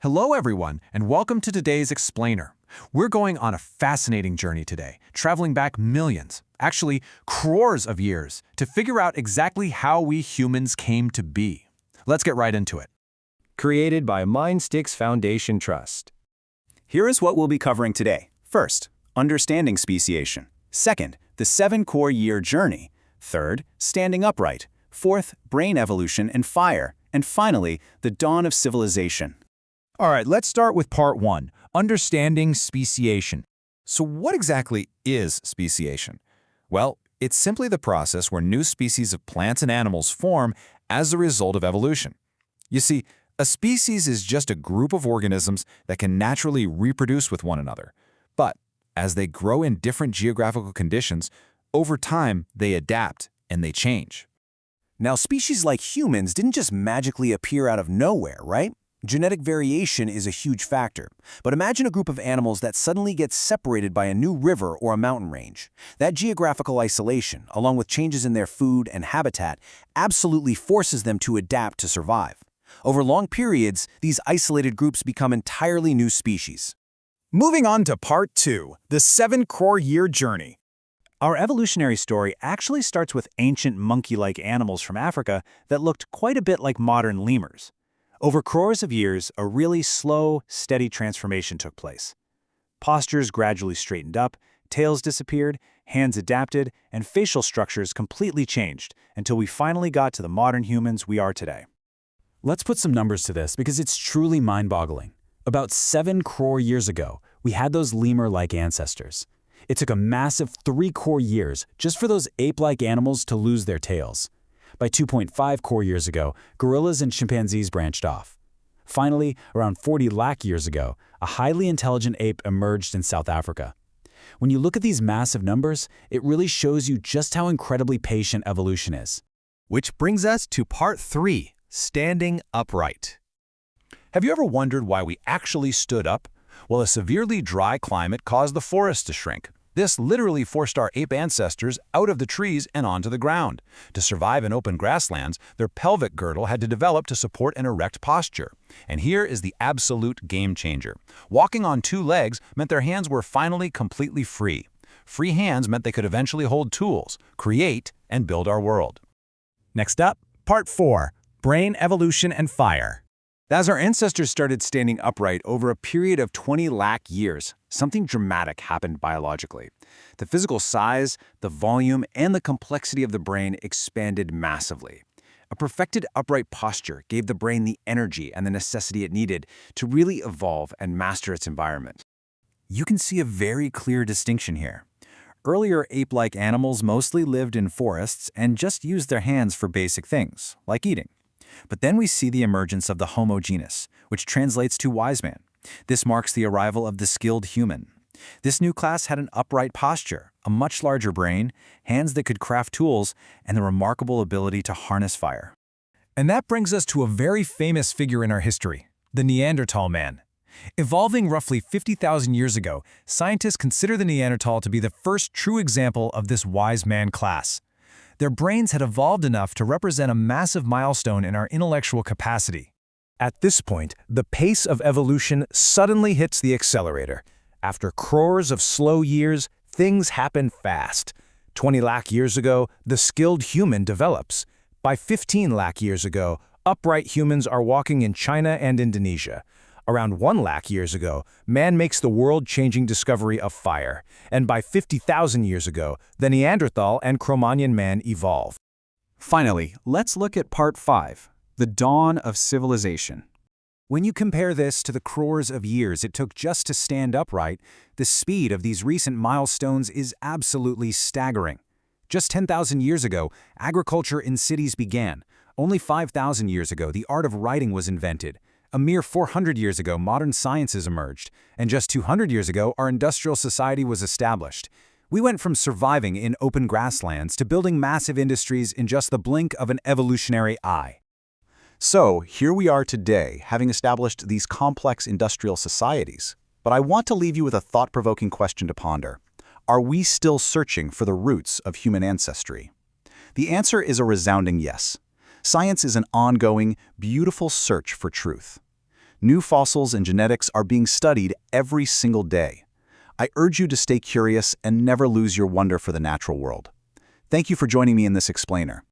Hello everyone, and welcome to today's Explainer. We're going on a fascinating journey today, traveling back millions, actually crores of years, to figure out exactly how we humans came to be. Let's get right into it. Created by MindSticks Foundation Trust. Here is what we'll be covering today. First, understanding speciation. Second, the 7-core-year journey. Third, standing upright. Fourth, brain evolution and fire. And finally, the dawn of civilization. All right, let's start with Part 1, understanding speciation. So what exactly is speciation? Well, it's simply the process where new species of plants and animals form as a result of evolution. You see, a species is just a group of organisms that can naturally reproduce with one another. But as they grow in different geographical conditions, over time they adapt and they change. Now, species like humans didn't just magically appear out of nowhere, right? Genetic variation is a huge factor. But imagine a group of animals that suddenly gets separated by a new river or a mountain range. That geographical isolation, along with changes in their food and habitat, absolutely forces them to adapt to survive. Over long periods, these isolated groups become entirely new species. Moving on to Part 2, the 7-core-year journey. Our evolutionary story actually starts with ancient monkey-like animals from Africa that looked quite a bit like modern lemurs. Over crores of years, a really slow, steady transformation took place. Postures gradually straightened up, tails disappeared, hands adapted, and facial structures completely changed until we finally got to the modern humans we are today. Let's put some numbers to this because it's truly mind-boggling. About 7 crore years ago, we had those lemur-like ancestors. It took a massive 3 core years just for those ape-like animals to lose their tails. By 2.5 core years ago, gorillas and chimpanzees branched off. Finally, around 40 lakh years ago, a highly intelligent ape emerged in South Africa. When you look at these massive numbers, it really shows you just how incredibly patient evolution is. Which brings us to Part 3, standing upright. Have you ever wondered why we actually stood up? Well, a severely dry climate caused the forest to shrink. This literally forced our ape ancestors out of the trees and onto the ground. To survive in open grasslands, their pelvic girdle had to develop to support an erect posture. And here is the absolute game changer. Walking on 2 legs meant their hands were finally completely free. Free hands meant they could eventually hold tools, create, and build our world. Next up, Part 4, brain evolution and fire. As our ancestors started standing upright over a period of 20 lakh years, something dramatic happened biologically. The physical size, the volume, and the complexity of the brain expanded massively. A perfected upright posture gave the brain the energy and the necessity it needed to really evolve and master its environment. You can see a very clear distinction here. Earlier ape-like animals mostly lived in forests and just used their hands for basic things, like eating. But then we see the emergence of the Homo genus, which translates to wise man. This marks the arrival of the skilled human. This new class had an upright posture, a much larger brain, hands that could craft tools, and the remarkable ability to harness fire. And that brings us to a very famous figure in our history, the Neanderthal man. Evolving roughly 50,000 years ago, scientists consider the Neanderthal to be the first true example of this wise man class. Their brains had evolved enough to represent a massive milestone in our intellectual capacity. At this point, the pace of evolution suddenly hits the accelerator. After crores of slow years, things happen fast. 20 lakh years ago, the skilled human develops. By 15 lakh years ago, upright humans are walking in China and Indonesia. Around 1 lakh years ago, man makes the world-changing discovery of fire. And by 50,000 years ago, the Neanderthal and Cro-Magnon man evolve. Finally, let's look at Part 5, the dawn of civilization. When you compare this to the crores of years it took just to stand upright, the speed of these recent milestones is absolutely staggering. Just 10,000 years ago, agriculture in cities began. Only 5,000 years ago, the art of writing was invented. A mere 400 years ago, modern sciences emerged, and just 200 years ago, our industrial society was established. We went from surviving in open grasslands to building massive industries in just the blink of an evolutionary eye. So, here we are today, having established these complex industrial societies. But I want to leave you with a thought-provoking question to ponder. Are we still searching for the roots of human ancestry? The answer is a resounding yes. Science is an ongoing, beautiful search for truth. New fossils and genetics are being studied every single day. I urge you to stay curious and never lose your wonder for the natural world. Thank you for joining me in this explainer.